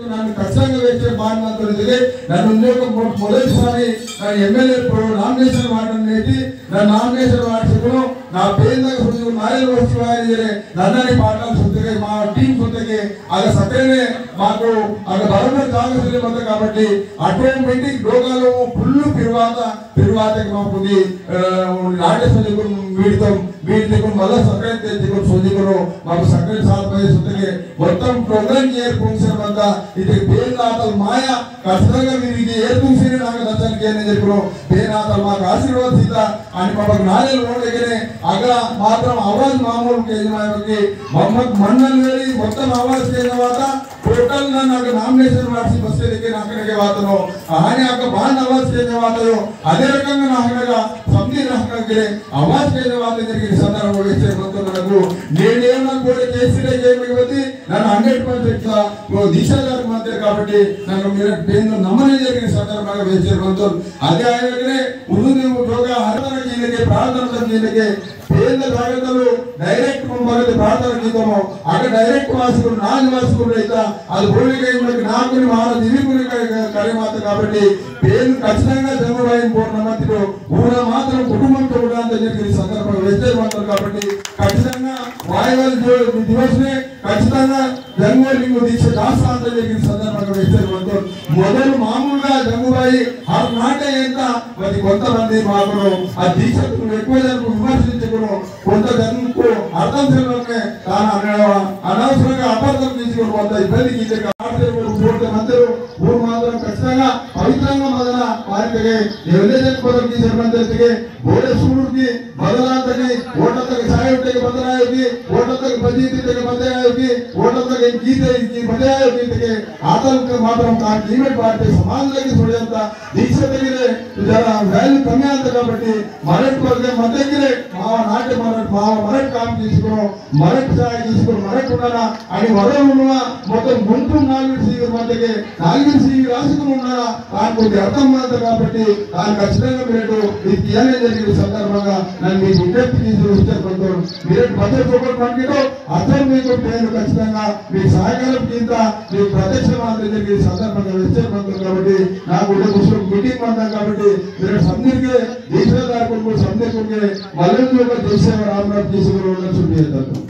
నన్ను ఖచ్చితంగా వేసే బాధ్యత నన్ను ఉద్యోగం మొదటిసారి నా ఎమ్మెల్యే నామినేషన్ వాడనేది నా నామినేషన్ వాడుకును నా పేరు దగ్గర నాయలు వచ్చి నన్నని పాటలు సొంతగా మా టీం సొంతకి అది సక్కనే మాకు అది బలమైన జాగ్రత్త కాబట్టి ఆటోమేటిక్ రోగాలు ఫుల్ పిరువాతకి మాకు నాటేశ్వర వీటికి మళ్ళీ సక్కని తెచ్చుకొని సొందుకును మాకు సక్కని సాధపై సొంతకి మొత్తం ప్రోగ్రామ్ ఏర్పంక్షన్ అంతా ఇది పేరునాథలు మాయ ఖచ్చితంగా మీరు ఇది ఏర్పంక్షన్ నాకు నచ్చానికి అని చెప్పినాం పేరునాథలు మాకు ఆశీర్వాద సీత అని మాకు నాణ్యాలు ఓడగనే అక్కడ మాత్రం అవాజ్ మామూలు కేజీకి మమ్మల్ని మండలి వేడి మొత్తం అవాజ్ చేసిన తర్వాత టోటల్ నాకు నామినేషన్ వాడిసి బస్ అక్కడికి వాతను ఆయన అక్కడ బాగా అవాజ్ చేసిన వాతను అదే రకంగా నాకు సబ్జీ నాకు అవాజ్ చేసిన వాత జరిగిన సందర్భంలో వేసే నాకు నేనేమన్నా కూడా చేసినే చేయకపోతే నన్ను 100% దిశాదారు మంత్రి కాబట్టి నాకు మీరు పేరు నమ్మనే జరిగిన సందర్భంగా వేసే బంధువులు అదే ఆయననే ప్రార్థన పేద జాగ్రత్తలు డైరెక్ట్ మమ్మల్ని ప్రార్థన గీతము అక్కడ డైరెక్ట్ వాసుకులు నాలుగు వాసుకులు అయితే అది భూమికి నాకుని మాన దివికుని కరిమాత కాబట్టి పేరు ఖచ్చితంగా జన్మభాయి పూర్ణమంత్రిలో ఊర మాత్రం కుటుంబంతో కూడా జరిగిన సందర్భంగా వేసే బంధువులు కాబట్టి ఖచ్చితంగా వాయువాల దివసనే ఖచ్చితంగా జన్మలింగు దీక్ష దాస్తాంత జరిగిన సందర్భంగా వేసే బంధువులు మొదలు మామూలుగా జన్మభాయి ఆ మాట ఎంత మరి కొంతమంది మాకు ఆ దీక్షకు ఎక్కువ జన్మ విమర్శించుకుని కొంత జన్మకు అర్థం చేయడమే తాను అనవసరంగా అపార్థం తీసుకుని కొంత ఇబ్బందికి మంత్రులు ఊరు మాత్రం ఖచ్చితంగా పవిత్రంగా మొదల వారికి ఎవరైతే తీసే ಬೋಡೆ ಸೂಡುಗೆ ಬದಲಾಂತಗೆ ಓಟಕ್ಕೆ ಸಾಯೋಟಕ್ಕೆ ಬದಲಾಯೋಗಿ ಓಟಕ್ಕೆ ಬದೀತಿಗೆ ಬದಲಾಯೋಗಿ ಓಟಕ್ಕೆ ಗೀತೆ ಬದಲಾಯೋಗಿ ಆತಂಕ ಮಾತ್ರ ఈవెంట్ పార్టీ సమాజంలోకి చూడేంత దీక్ష దగ్గరే వాల్యూ కమ్మి అంత కాబట్టి మరటి వరకే మన దగ్గరే నాట్య మరటి కామ్ తీసుకున్నాం మరటి సాయి తీసుకుని మరటి ఉన్నారా అని వరలు మొత్తం గుంటూరు నాలుగు మధ్యకి నాలుగు రాసుకుని ఉన్నారా దాని కొద్ది అర్థం అంత కాబట్టి దాన్ని ఖచ్చితంగా మీరు మీకు ఇవ్వనే జరిగిన సందర్భంగా నన్ను మీకు విజ్ఞప్తి తీసుకొచ్చారు మీరు బడ్జెట్ పంపిణీలో అర్థం మీకు నేను ఖచ్చితంగా మీకు సహకారం కింద మీకు ప్రత్యక్ష జరిగిన సందర్భంగా వచ్చారు కాబట్టి నాకు మీటింగ్ అంటాం కాబట్టి మీరు సందరికి దేశదారు సందర్భంగా మళ్ళీ దేశ రామరాజు తీసుకుని